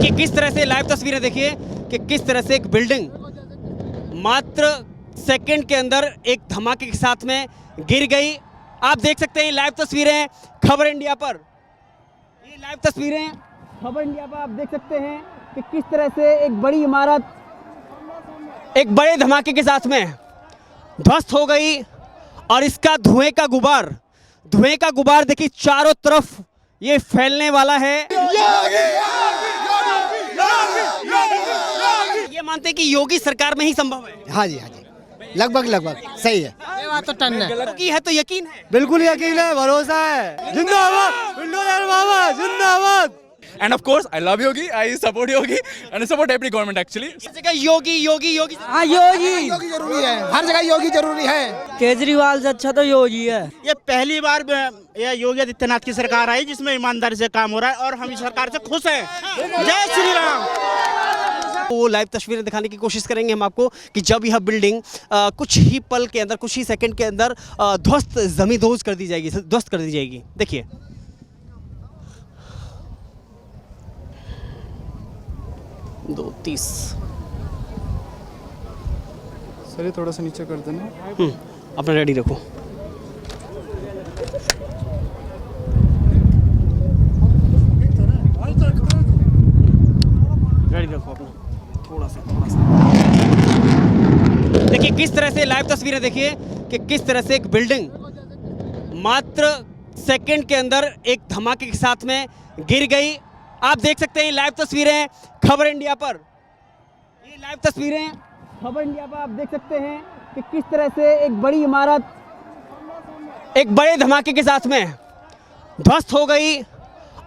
देखिए किस तरह से लाइव तस्वीरें देखिए कि किस तरह से एक बिल्डिंग मात्र सेकंड के अंदर एक धमाके के साथ में गिर गई। आप देख सकते हैं लाइव तस्वीरें खबर इंडिया पर, ये लाइव तस्वीरें खबर इंडिया पर आप देख सकते हैं कि किस तरह से एक बड़ी इमारत एक बड़े धमाके के साथ में ध्वस्त हो गई और इसका धुएं का गुबार देखिए चारों तरफ ये फैलने वाला है। ये मानते हैं कि योगी सरकार में ही संभव है। हाँ जी लगभग सही है। ये बात तो टन है। योगी है तो यकीन है, बिल्कुल यकीन है, भरोसा है। जिंदाबाद बुलडोजर बाबा जिंदाबाद। And of course, I love Yogi. I support Yogi, and I support every government actually. हर जगह योगी हाँ योगी जरूरी है, हर जगह योगी जरूरी है। केजरीवाल से अच्छा तो योगी है। ये पहली बार ये योगी आदित्यनाथ की सरकार आई जिसमें ईमानदारी से काम हो रहा है और हम इस सरकार से खुश हैं। जय श्री राम। वो लाइव तस्वीरें दिखाने की कोशिश करेंगे हम आपको कि जब यह बिल्डिंग कुछ ही पल के अंदर, कुछ ही सेकंड के अंदर ध्वस्त कर दी जाएगी। देखिए दो 30 सर ये थोड़ा सा नीचे कर देना। अपना रेडी रखो। अपना थोड़ा सा देखिए किस तरह से लाइव तस्वीरें देखिए कि किस तरह से एक बिल्डिंग मात्र सेकंड के अंदर एक धमाके के साथ में गिर गई। आप देख सकते हैं लाइव तस्वीरें खबर इंडिया पर, ये लाइव तस्वीरें खबर इंडिया पर आप देख सकते हैं कि किस तरह से एक बड़ी इमारत एक बड़े धमाके के साथ में ध्वस्त हो गई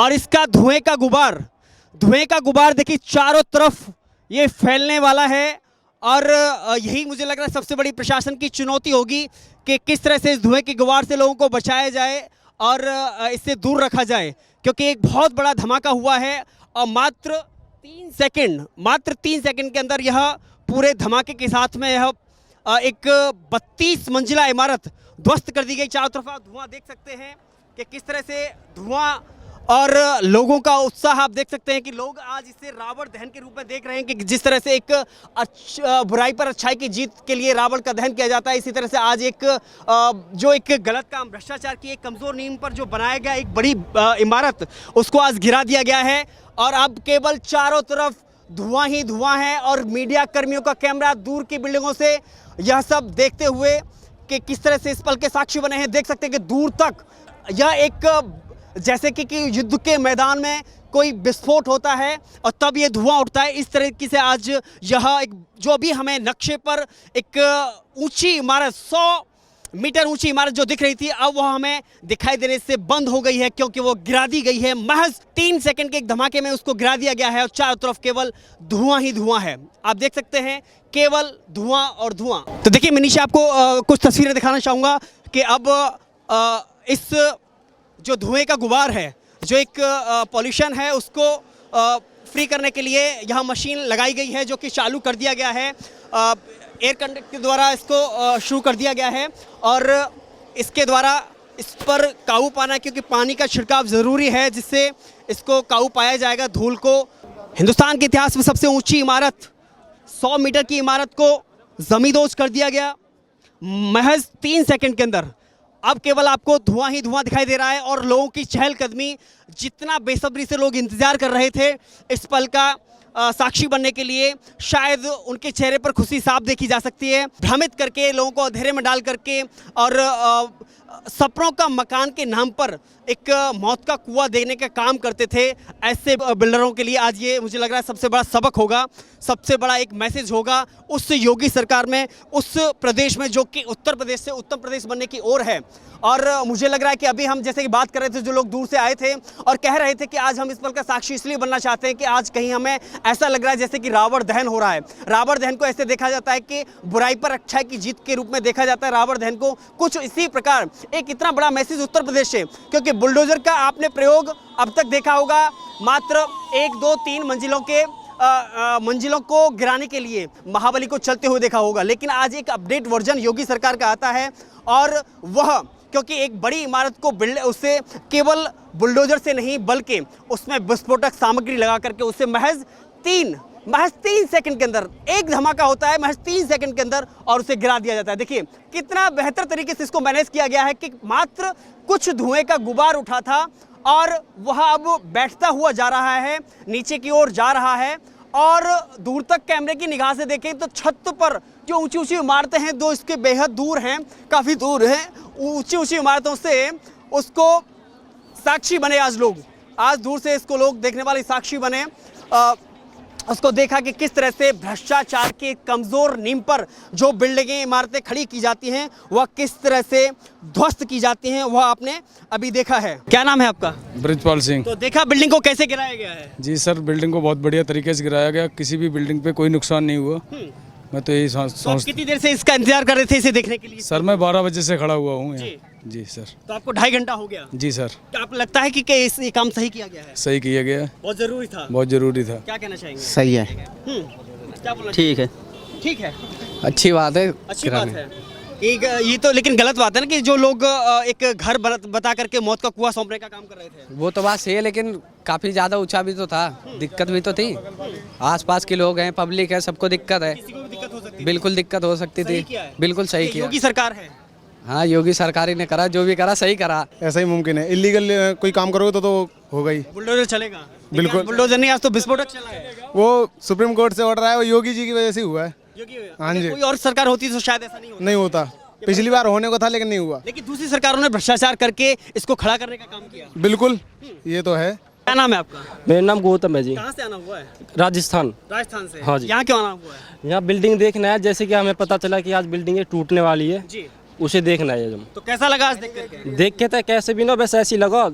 और इसका धुएं का गुबार देखिए चारों तरफ ये फैलने वाला है। और यही मुझे लग रहा है सबसे बड़ी प्रशासन की चुनौती होगी कि किस तरह से इस धुएं के गुबार से लोगों को बचाया जाए और इससे दूर रखा जाए, क्योंकि एक बहुत बड़ा धमाका हुआ है और मात्र 3 सेकंड के अंदर यह पूरे धमाके के साथ में यह एक 32 मंजिला इमारत ध्वस्त कर दी गई। चारों तरफ आप धुआं देख सकते हैं कि किस तरह से धुआं और लोगों का उत्साह आप देख सकते हैं कि लोग आज इसे रावण दहन के रूप में देख रहे हैं कि जिस तरह से एक बुराई पर अच्छाई की जीत के लिए रावण का दहन किया जाता है, इसी तरह से आज एक गलत काम, भ्रष्टाचार की एक कमज़ोर नींव पर जो बनाया गया एक बड़ी इमारत, उसको आज गिरा दिया गया है। और अब केवल चारों तरफ धुआं ही धुआं है और मीडिया कर्मियों का कैमरा दूर की बिल्डिंगों से यह सब देखते हुए कि किस तरह से इस पल के साक्षी बने हैं। देख सकते हैं कि दूर तक यह एक जैसे कि युद्ध के मैदान में कोई विस्फोट होता है और तब ये धुआं उठता है, इस तरीके से आज यह एक जो भी हमें नक्शे पर एक ऊंची इमारत 100 मीटर ऊंची इमारत जो दिख रही थी, अब वह हमें दिखाई देने से बंद हो गई है क्योंकि वो गिरा दी गई है। महज 3 सेकंड के एक धमाके में उसको गिरा दिया गया है और चारों तरफ केवल धुआं ही धुआं है। आप देख सकते हैं केवल धुआं और धुआं। तो देखिए मनीष, आपको कुछ तस्वीरें दिखाना चाहूँगा कि अब इस जो धुएं का गुबार है, जो एक पॉल्यूशन है, उसको फ्री करने के लिए यहाँ मशीन लगाई गई है जो कि चालू कर दिया गया है। एयर कंडक्टर के द्वारा इसको शुरू कर दिया गया है और इसके द्वारा इस पर काबू पाना, क्योंकि पानी का छिड़काव ज़रूरी है जिससे इसको काबू पाया जाएगा धूल को। हिंदुस्तान के इतिहास में सबसे ऊंची इमारत 100 मीटर की इमारत को ज़मींदोज़ कर दिया गया महज 3 सेकंड के अंदर। अब केवल आपको धुआं ही धुआं दिखाई दे रहा है और लोगों की चहलकदमी, जितना बेसब्री से लोग इंतज़ार कर रहे थे इस पल का साक्षी बनने के लिए, शायद उनके चेहरे पर खुशी साफ देखी जा सकती है। भ्रमित करके लोगों को अंधेरे में डाल करके और सपनों का मकान के नाम पर एक मौत का कुआं देने का काम करते थे, ऐसे बिल्डरों के लिए आज ये मुझे लग रहा है सबसे बड़ा सबक होगा, सबसे बड़ा एक मैसेज होगा उस योगी सरकार में, उस प्रदेश में जो कि उत्तर प्रदेश से उत्तम प्रदेश बनने की ओर है। और मुझे लग रहा है कि अभी हम जैसे कि बात कर रहे थे, जो लोग दूर से आए थे और कह रहे थे कि आज हम इस पल का साक्षी इसलिए बनना चाहते हैं कि आज कहीं हमें ऐसा लग रहा है जैसे कि रावण दहन हो रहा है। रावण दहन को ऐसे देखा जाता है कि बुराई पर अच्छाई की जीत के रूप में देखा जाता है रावण दहन को। कुछ इसी प्रकार एक इतना बड़ा मैसेज उत्तर प्रदेश से, क्योंकि बुलडोजर का आपने प्रयोग अब तक देखा होगा मात्र 1, 2, 3 मंजिलों को गिराने के लिए महाबली को चलते हुए देखा होगा, लेकिन आज एक अपडेट वर्जन योगी सरकार का आता है और वह क्योंकि एक बड़ी इमारत को उससे केवल बुलडोजर से नहीं बल्कि उसमें विस्फोटक सामग्री लगा करके उसे महज 3 सेकंड के अंदर, एक धमाका होता है महज 3 सेकंड के अंदर और उसे गिरा दिया जाता है। देखिए कितना बेहतर तरीके से इसको मैनेज किया गया है कि मात्र कुछ धुएं का गुबार उठा था और वह अब बैठता हुआ जा रहा है, नीचे की ओर जा रहा है। और दूर तक कैमरे की निगाह से देखें तो छत पर जो ऊंची ऊंची इमारतें हैं, जो इसके बेहद दूर हैं, काफ़ी दूर हैं, ऊंची ऊंची इमारतों से उसको साक्षी बने आज दूर से इसको लोग देखने वाले साक्षी बने। उसको देखा कि किस तरह से भ्रष्टाचार के कमज़ोर नींव पर जो बिल्डिंगें इमारतें खड़ी की जाती हैं वह किस तरह से ध्वस्त की जाती हैं, वह आपने अभी देखा है। क्या नाम है आपका? ब्रिजपाल सिंह। तो देखा बिल्डिंग को कैसे गिराया गया है? जी सर, बिल्डिंग को बहुत बढ़िया तरीके से गिराया गया, किसी भी बिल्डिंग पे कोई नुकसान नहीं हुआ। मैं तो यही तो आप सोच कितनी देर से इसका इंतजार कर रहे थे इसे देखने के लिए? सर मैं 12 बजे से खड़ा हुआ हूँ जी। यहाँ। जी सर। तो आपको 2.5 घंटा हो गया? जी सर। क्या आपको लगता है कि ये काम सही किया गया है? सही किया गया, बहुत जरूरी था। बहुत ज़रूरी था। क्या कहना चाहेंगे? सही है, क्या बोलना? ठीक है, ठीक है, अच्छी बात है। अच्छी बात है। एक ये तो लेकिन गलत बात है ना कि जो लोग एक घर बता करके मौत का कुआं सौंपने का काम कर रहे थे। वो तो बात सही है, लेकिन काफी ज्यादा ऊंचा भी तो था, दिक्कत भी तो थी। आसपास के लोग हैं, पब्लिक है, सबको दिक्कत है। किसी को भी दिक्कत हो सकती है। बिल्कुल दिक्कत हो सकती सही थी। किया है। बिल्कुल सही ये किया। योगी सरकार है। हाँ, योगी सरकारी ने करा, जो भी करा सही करा। ऐसा ही मुमकिन है। इलीगल कोई काम करोगे तो होगा ही। बुलडोजर चलेगा? बिल्कुल। लेकिन बुलडोजर नहीं, आज तो विस्फोटक चला है। वो सुप्रीम कोर्ट से ऑर्डर आया, वो योगी जी की वजह से हुआ है। हाँ जी। कोई और सरकार होती तो शायद ऐसा नहीं होता। नहीं होता, पिछली बार होने को था लेकिन नहीं हुआ। लेकिन दूसरी सरकारों ने भ्रष्टाचार करके इसको खड़ा करने का काम किया। बिल्कुल, ये तो है। क्या नाम है आपका? मेरा नाम गौतम है जी। कहाँ से आना हुआ है? राजस्थान। राजस्थान से? हाँ जी। यहाँ क्यों आना हुआ है? यहाँ बिल्डिंग देखना है, जैसे कि हमें पता चला कि आज बिल्डिंग टूटने वाली है, जी। उसे देखना है। हम तो कैसा लगा आज देख करके? देख के तो कैसे भी ना, बस ऐसी लगा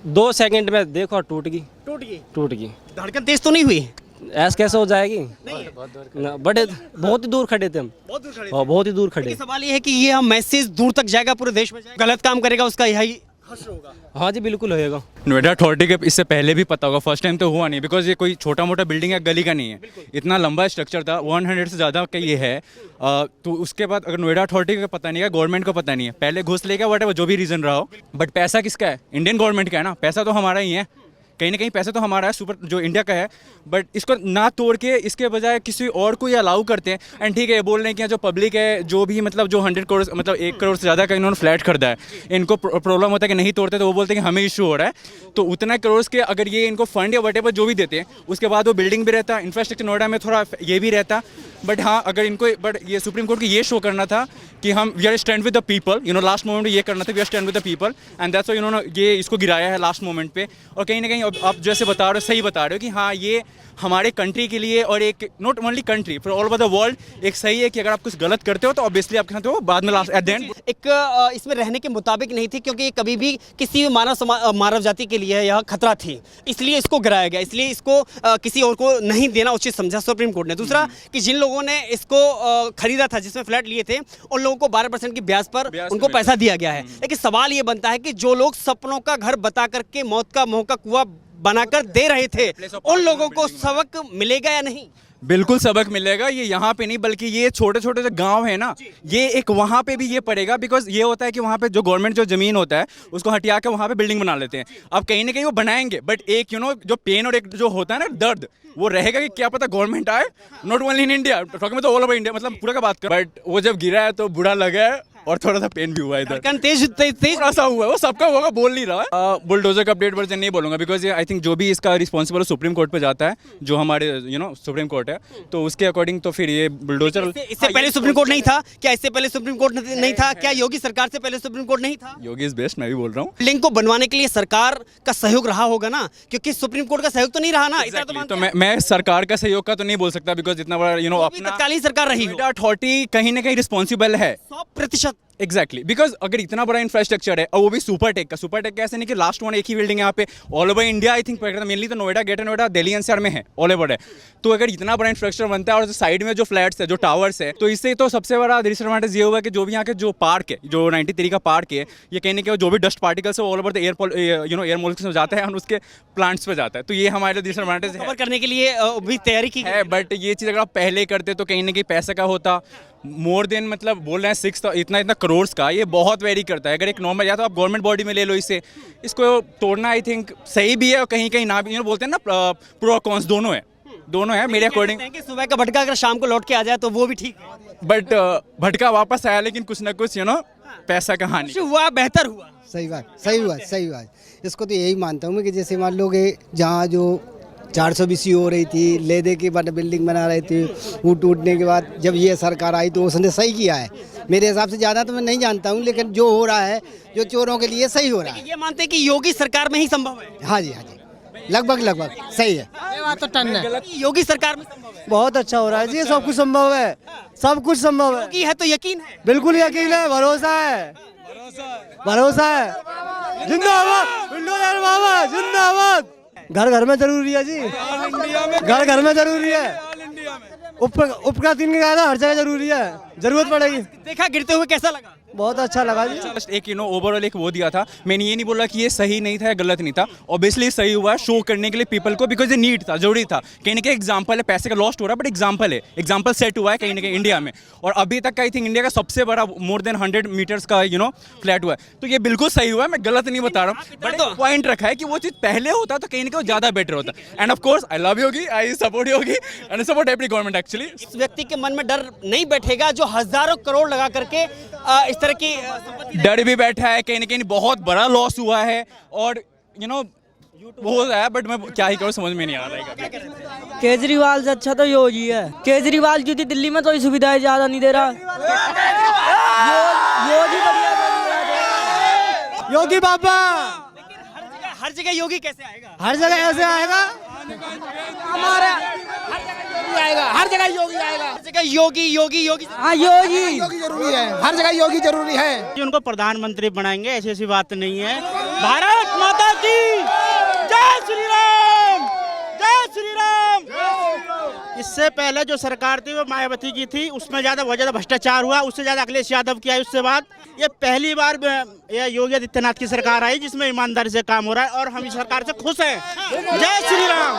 2 सेकंड में देखो टूट गई। धड़कन तेज तो नहीं हुई? ऐसे कैसे हो जाएगी? नहीं। ना, बड़े बहुत ही दूर खड़े थे हम। बहुत दूर खड़े थे। और बहुत ही दूर खड़े। लेकिन सवाल ये है कि ये हम मैसेज दूर तक जाएगा, पूरे देश में जाएगा। गलत काम करेगा उसका यही हश्र होगा। हाँ जी, बिल्कुल होएगा। नोएडा अथॉरिटी के इससे पहले भी पता होगा, फर्स्ट टाइम तो हुआ नहीं, बिकॉज ये कोई छोटा मोटा बिल्डिंग या गली का नहीं है। इतना लंबा स्ट्रक्चर था, 100 से ज़्यादा का ये है। तो उसके बाद अगर नोएडा अथॉरिटी का पता नहीं है, गवर्नमेंट को पता नहीं है, पहले घुस लेगा वट जो भी रीज़न रहा हो, बट पैसा किसका है? इंडियन गवर्नमेंट का है ना, पैसा तो हमारा ही है। कहीं ना कहीं पैसा तो हमारा है, सुपर जो इंडिया का है, बट इसको ना तोड़ के इसके बजाय किसी और को ये अलाउ करते हैं। एंड ठीक है, ये बोल रहे हैं कि जो पब्लिक है, जो भी मतलब जो 100 करोड़ मतलब 1 करोड़ से ज़्यादा का इन्होंने फ्लैट खरीदा है, इनको प्रॉब्लम होता है कि नहीं तोड़ते, तो वो बोलते हैं कि हमें इशू हो रहा है। तो उतना करोड़ के अगर ये इनको फंड या वटेवर जो भी देते हैं, उसके बाद वो बिल्डिंग भी रहता, इंफ्रास्ट्रक्चर नोएडा में थोड़ा ये भी रहता। बट हाँ, अगर इनको ये सुप्रीम कोर्ट को ये शो करना था कि हम we are stand with the people, last moment में ये करना था, we are stand with the people, and that's why इन्होंने ये इसको गिराया है लास्ट मोमेंट पे। और कहीं ना कहीं आप जैसे बता रहे हो, सही बता रहे हो कि हाँ, ये हमारे कंट्री के लिए और एक not only country for all over the world एक सही है कि अगर आप कुछ गलत करते हो तो ऑब्वियसली आपके साथ वो बाद में लास्ट एट द एंड एक इसमें रहने के मुताबिक नहीं थी, क्योंकि कभी भी किसी भी मानव जाति के लिए यह खतरा थी, इसलिए इसको गिराया गया, इसलिए इसको किसी और को नहीं देना उचित समझा सुप्रीम कोर्ट ने। दूसरा कि जिन लोगों ने इसको खरीदा था, जिसमें फ्लैट लिए थे, उन लोगों को 12% की ब्याज पर उनको पैसा दिया गया है। लेकिन सवाल ये बनता है कि जो लोग सपनों का घर बता करके मौत का मुंह का कुआं बनाकर दे रहे थे, उन लोगों को सबक मिलेगा या नहीं? बिल्कुल सबक मिलेगा। ये यहाँ पे नहीं, बल्कि ये छोटे छोटे जो गांव है ना, ये एक वहाँ पे भी ये पड़ेगा। बिकॉज ये होता है कि वहाँ पे जो गवर्नमेंट जो ज़मीन होता है उसको हटिया के वहाँ पे बिल्डिंग बना लेते हैं। अब कहीं ना कहीं वो बनाएंगे, बट एक जो पेन और एक जो होता है ना दर्द, वो रहेगा कि क्या पता गवर्नमेंट आए, not only in India, talking में तो ऑल ओवर इंडिया, मतलब पूरा का बात कर। बट वो जब गिरा है तो बुरा लगा है और थोड़ा सा पेन भी हुआ है। इधर तेज थोड़ा सा हुआ है, वो सबका होगा, बोल नहीं रहा है। बुलडोजर का अपडेट वर्जन नहीं बोलूंगा, बिकॉज आई थिंक जो भी इसका रिस्पॉन्सिबल सुप्रीम कोर्ट पे जाता है, जो हमारे सुप्रीम कोर्ट है, तो उसके अकॉर्डिंग तो फिर ये बुलडोजर इससे पहले सुप्रीम कोर्ट नहीं था क्या? इससे पहले सुप्रीम कोर्ट नहीं था क्या? योगी सरकार से पहले सुप्रीम कोर्ट नहीं था? योगी इज बेस्ट, मैं भी बोल रहा हूँ। बिल्डिंग को बनवाने के लिए सरकार का सहयोग रहा होगा ना, क्योंकि सुप्रीम कोर्ट का सहयोग तो नहीं रहा ना। तो मैं सरकार का सहयोग का तो नहीं बोल सकता, बिकॉज इतना बड़ा अपना तत्कालीन सरकार रही हो, अथॉरिटी कहीं ना कहीं रिस्पॉन्सिबल है 100%। एग्जैक्टली, बिकॉज अगर इतना बड़ा इंफ्रास्ट्रक्चर है और वो भी सुपरटेक का ऐसे नहीं कि लास्ट वन एक ही बिल्डिंग यहाँ पे, all over India I think mainly तो नोएडा, ग्रेटर नोएडा, दिल्ली एनसीआर में है, ऑल ओवर है। तो अगर इतना बड़ा इंफ्रास्ट्रक्चर बनता है और साइड में जो फ्लैट्स है, जो टावर्स है, तो इससे तो सबसे बड़ा डिसएडवांटेज ये हुआ कि जो भी यहाँ के जो पार्क है, जो 93 का पार्क है, ये कहने के जो भी डस्ट पार्टिकल्स है all over the air molecules में जाता है और उसके प्लांट्स पे जाता है, तो ये हमारे डिसएडवांटेज कवर करने के लिए भी तैयारी की है। बट ये चीज़ अगर आप पहले करते तो कहीं ना कहीं पैसे का होता मोर देन, मतलब बोल रहे हैं 6, इतना करोड़ का, ये बहुत वेरी करता है। अगर एक नॉर्मल, या तो आप गवर्नमेंट बॉडी में ले लो इसे, इसको तोड़ना आई थिंक सही भी है और कहीं कहीं ना भी, बोलते हैं ना प्रो और कॉन्स दोनों है मेरे अकॉर्डिंग। सुबह का भटका अगर शाम को लौट के आ जाए तो वो भी ठीक है, बट भटका वापस आया, लेकिन कुछ ना कुछ पैसा कहानी कुछ हुआ बेहतर हुआ। सही बात। इसको तो यही मानता हूँ मैं कि जैसे मान लो कि जहाँ जो 420 हो रही थी, ले दे के बाद बिल्डिंग बना रहे थे, वो टूटने के बाद जब ये सरकार आई तो उसने सही किया है। मेरे हिसाब से ज़्यादा तो मैं नहीं जानता हूँ, लेकिन जो हो रहा है जो चोरों के लिए सही हो रहा है। ये मानते हैं कि योगी सरकार में ही संभव है। हाँ जी, लगभग सही है। ये बात तो टन है। योगी सरकार में संभव है। बहुत अच्छा हो रहा है जी, सब कुछ संभव है, सब कुछ संभव है। योगी है तो यकीन है। बिल्कुल यकीन है, भरोसा है। जिंदाबाद बुलडोजर बाबा, जिंदाबाद। घर घर में जरूरी है जी, घर में जरूरी है। उपका 3 का हर जगह जरूरी है, जरूरत पड़ेगी। देखा गिरते हुए कैसा लगा? बहुत अच्छा लगा जी। जस्ट एक ओवरऑल एक वो दिया था। मैंने ये नहीं बोला कि ये सही नहीं था या गलत नहीं था, ऑब्वियसली सही हुआ शो करने के लिए पीपल को, बिकॉज ये नीड था, जरूरी था। कहीं ना कहीं एग्जाम्पल है, पैसे का लॉस्ट हो रहा है बट एग्जाम्पल है, एग्जाम्पल सेट हुआ है कहीं ना कहीं इंडिया में। और अभी तक का आई थिंक इंडिया का सबसे बड़ा मोर देन 100 मीटर्स का फ्लैट हुआ है, तो ये बिल्कुल सही हुआ है, मैं गलत नहीं बता रहा हूँ। बट पॉइंट रखा है कि वो चीज़ पहले होता तो कहीं ना कहीं ज़्यादा बेटर होता। End of course I love Yogi, I support Yogi and I support every government actually. इस व्यक्ति के मन में डर नहीं बैठेगा जो हजारों करोड़ लगा करके इस तरह की डर भी बैठा है, कहीं ना कहीं बहुत बड़ा लॉस हुआ है और वो हो रहा है, बट मैं क्या ही करूँ समझ में नहीं आ रहा है। केजरीवाल से अच्छा तो योगी है। केजरीवाल क्योंकि दिल्ली में तो सुविधाएं ज्यादा नहीं दे रहा, योगी बढ़िया कर रहा है। योगी बाबा हर जगह योगी कैसे आएगा? हर जगह ऐसे आएगा, हर जगह योगी आएगा। हर जगह योगी। हाँ योगी जरूरी है, हर जगह योगी जरूरी है। उनको प्रधानमंत्री बनाएंगे, ऐसी बात नहीं है। भारत माता की जय श्री राम, जय श्री राम। इससे पहले जो सरकार थी वो मायावती की थी, उसमें बहुत ज्यादा भ्रष्टाचार हुआ, उससे ज्यादा अखिलेश यादव की आई। उससे बाद ये पहली बार ये योगी आदित्यनाथ की सरकार आई जिसमें ईमानदारी से काम हो रहा है और हम इस सरकार से खुश हैं। जय श्री राम।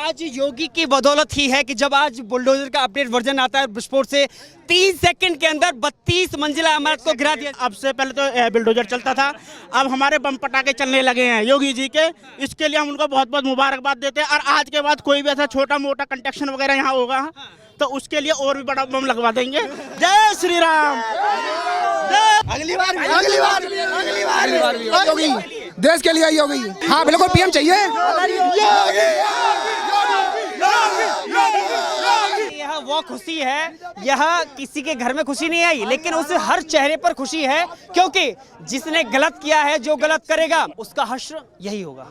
आज योगी की बदौलत ही है कि जब आज बुलडोजर का अपडेट वर्जन आता है विस्फोट से 3 सेकंड के अंदर 32 मंजिला इमारत को गिरा दिया। अब से पहले तो बुलडोजर चलता था, अब हमारे बम पटाखे चलने लगे हैं योगी जी के। इसके लिए हम उनको बहुत बहुत मुबारकबाद देते हैं। और आज के बाद कोई भी ऐसा छोटा मोटा कंस्ट्रक्शन वगैरह यहाँ होगा तो उसके लिए और भी बड़ा बम लगवा देंगे। जय श्री राम। अगली बार योगी, देश के लिए योगी। हाँ बिल्कुल, पीएम चाहिए। यह वो खुशी है, यह किसी के घर में खुशी नहीं आई, लेकिन उस हर चेहरे पर खुशी है, क्योंकि जिसने गलत किया है, जो गलत करेगा उसका हश्र यही होगा।